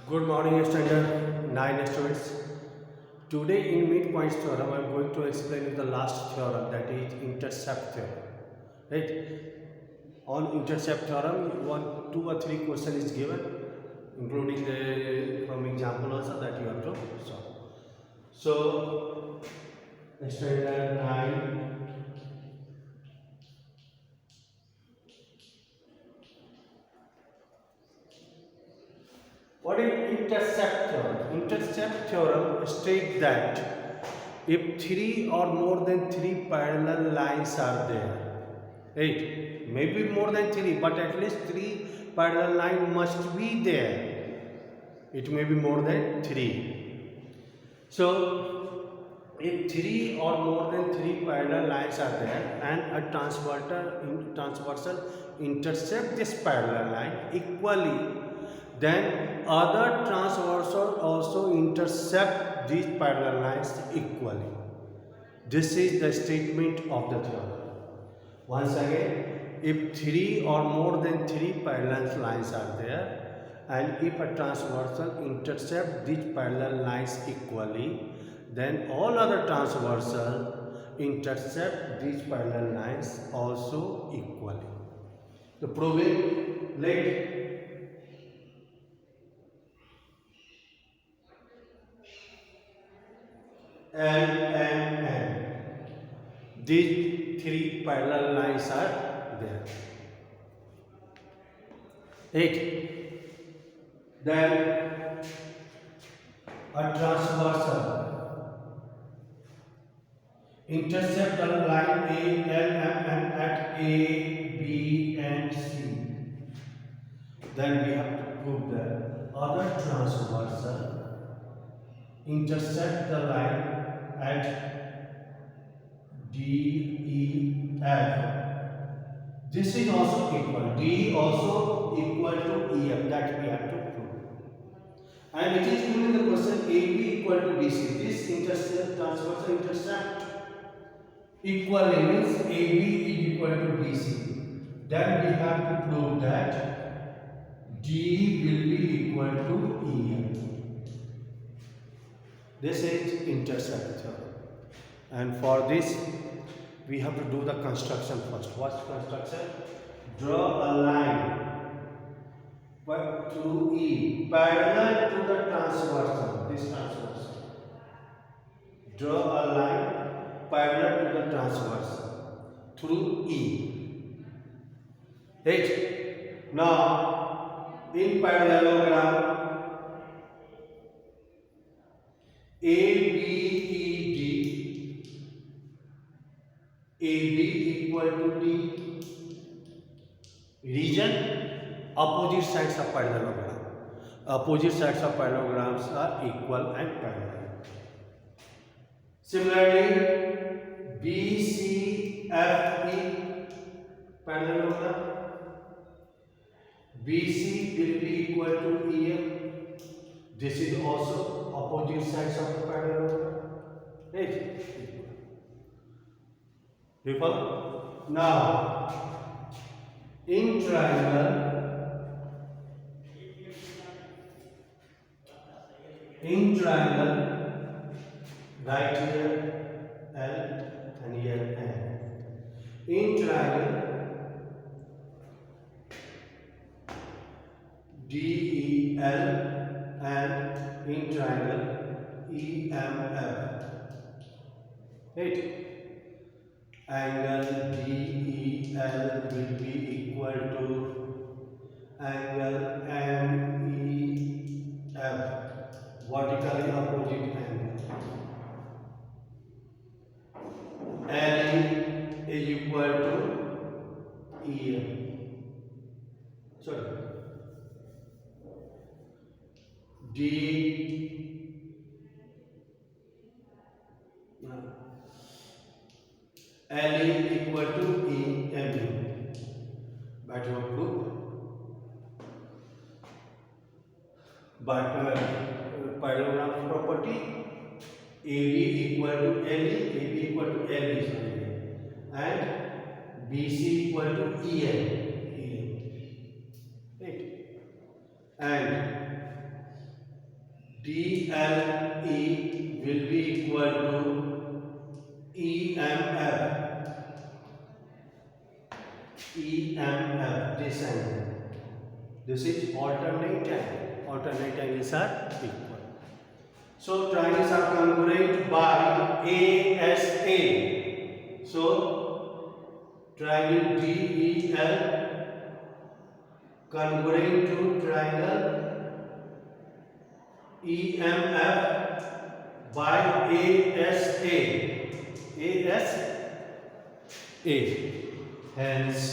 Good morning, standard 9 students. Today in midpoints theorem, I am going to explain you the last theorem, that is intercept theorem. Right? On intercept theorem, two or three questions is given, including the from example also that you have to solve. So, standard 9. What is intercept theorem? Intercept theorem states that if three or more than three parallel lines are there, right? Maybe more than three, but at least three parallel line must be there. It may be more than three. So, if three or more than three parallel lines are there and a transversal intercept this parallel line equally, then other transversal also intercept these parallel lines equally. This is the statement of the theorem. Once again, if three or more than three parallel lines are there, and if a transversal intercept these parallel lines equally, then all other transversal intercept these parallel lines also equally. To prove it, let L. These three parallel lines are there. 8. Then a transversal intercept the line A, L, M, N at A, B, and C. Then we have to prove that other transversal intercept the line at D, E, F. This is also equal. D also equal to EF. That we have to prove. And it is given in the question AB equal to BC. This intercept transversal intercept equally means AB is equal to BC. Then we have to prove that D will be equal to EF. This is intercept theorem. And for this, we have to do the construction first. What's construction? Draw a line to E parallel to the transversal. This transversal. Draw a line parallel to the transversal through E. Right? Now, in parallelogram, AB equal to D. Region, opposite sides of parallelogram. Opposite sides of parallelograms are equal and parallel. Similarly, BCFE parallelogram. BC will be equal to EF. This is also opposite sides of the parallelogram. Right? People, now in triangle, right here L and here N. In triangle DEL and in triangle EMF. Right? Angle DEL will be equal to angle MEF, vertically opposite angle. LE is equal to EM. Sorry. LE equal to EMU. But you prove. But parallelogram property AB equal to LE, AB equal to LE, and BC equal to EM. Right? And DLE will be equal to EMF. EMF, this angle. This is alternate angle. Alternate angles are equal. So triangles are congruent by ASA. So triangle DEL congruent to triangle EMF by ASA. ASA. Hence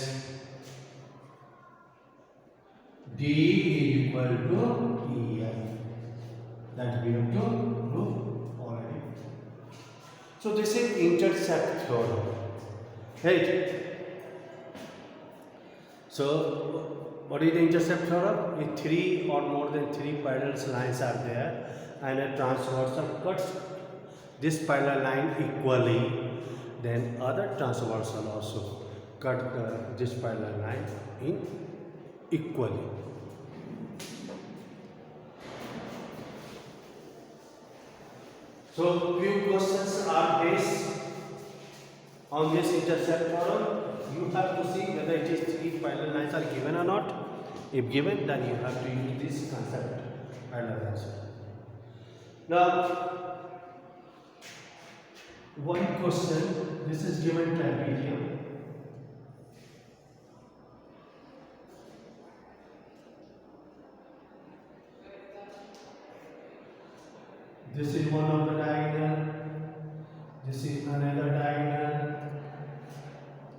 D is equal to EF. That we have to prove already. So this is intercept theorem, right? So what is the intercept theorem? If three or more than three parallel lines are there and a transversal cuts this parallel line equally, then other transversal also cut this parallel line in equally. So few questions are based on this intercept theorem. You have to see whether it is three parallel lines are given or not. If given, then you have to use this concept parallel lines. Now, one question. This is given trapezium. This is one of the diagonal. This is another diagonal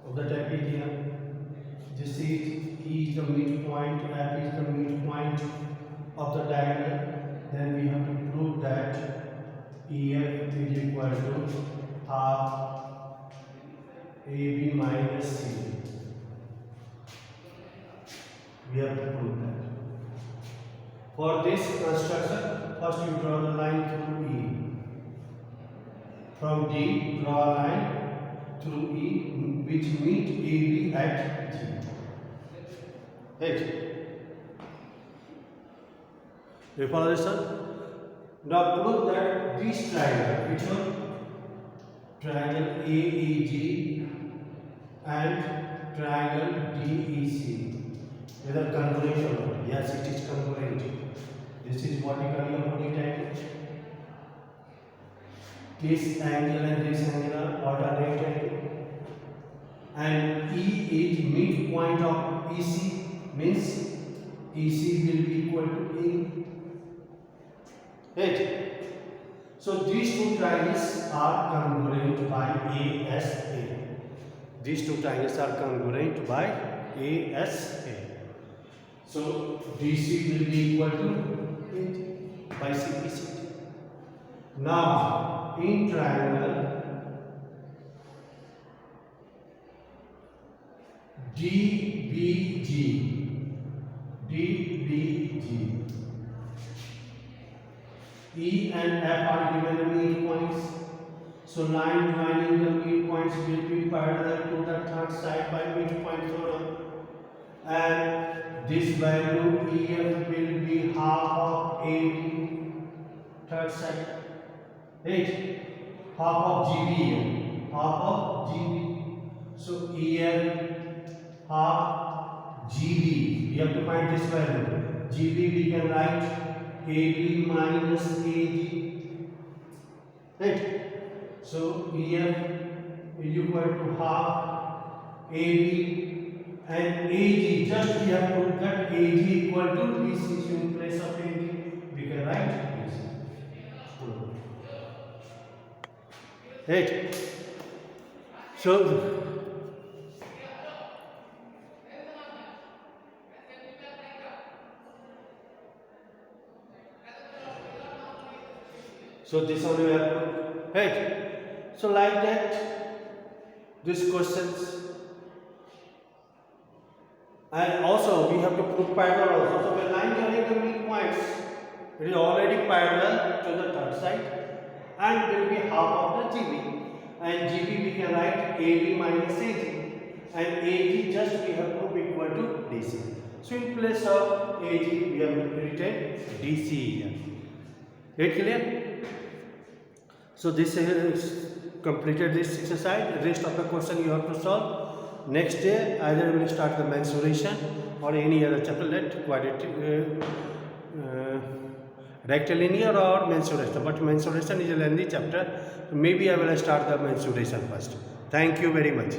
of the trapezium. This is E is the midpoint, F is the midpoint of the diagonal. Then we have to prove that EF is equal to half AB minus C. We have to prove that. For this construction, first you draw the line through E. From D, draw a line through E which meet AB at G. Right? You follow this, sir? Now prove that this triangle, which one? Triangle AEG and triangle DEC. Whether congruent or not? Yes, it is congruent. This is vertically opposite angle. This angle and this angle are alternate angle. And E is midpoint of EC, means EC will be equal to A. Right? So these two triangles are congruent by ASA. These two triangles are congruent by ASA. So DC will be equal to 8 by CPC. Now in triangle DBG, E and F are given the midpoints. So line joining the midpoints will be parallel to the third side by midpoint theorem. And this value EF will be half of AB, third side. Right? Half of GB. Half of GB. So EF half GB. We have to find this value. GB we can write AB minus AG. Right? So EF is equal to half AB and AG. Just we have to get AG equal to BC. So in place of AG we can write BC. Right? So this one we have to, right? So like that, these questions, and also we have to prove parallel also. So when line joining the midpoints, it is already parallel to the third side, and will be half of the GB. And GB we can write AB minus AG, and AG just we have to be equal to DC. So in place of AG we have written DC here. It clear? So this is completed this exercise. Rest of the question you have to solve. Next day either we will start the mensuration or any other chapter, let quadratic, rectilinear or mensuration, but mensuration is a lengthy chapter, so maybe I will start the mensuration first. Thank you very much.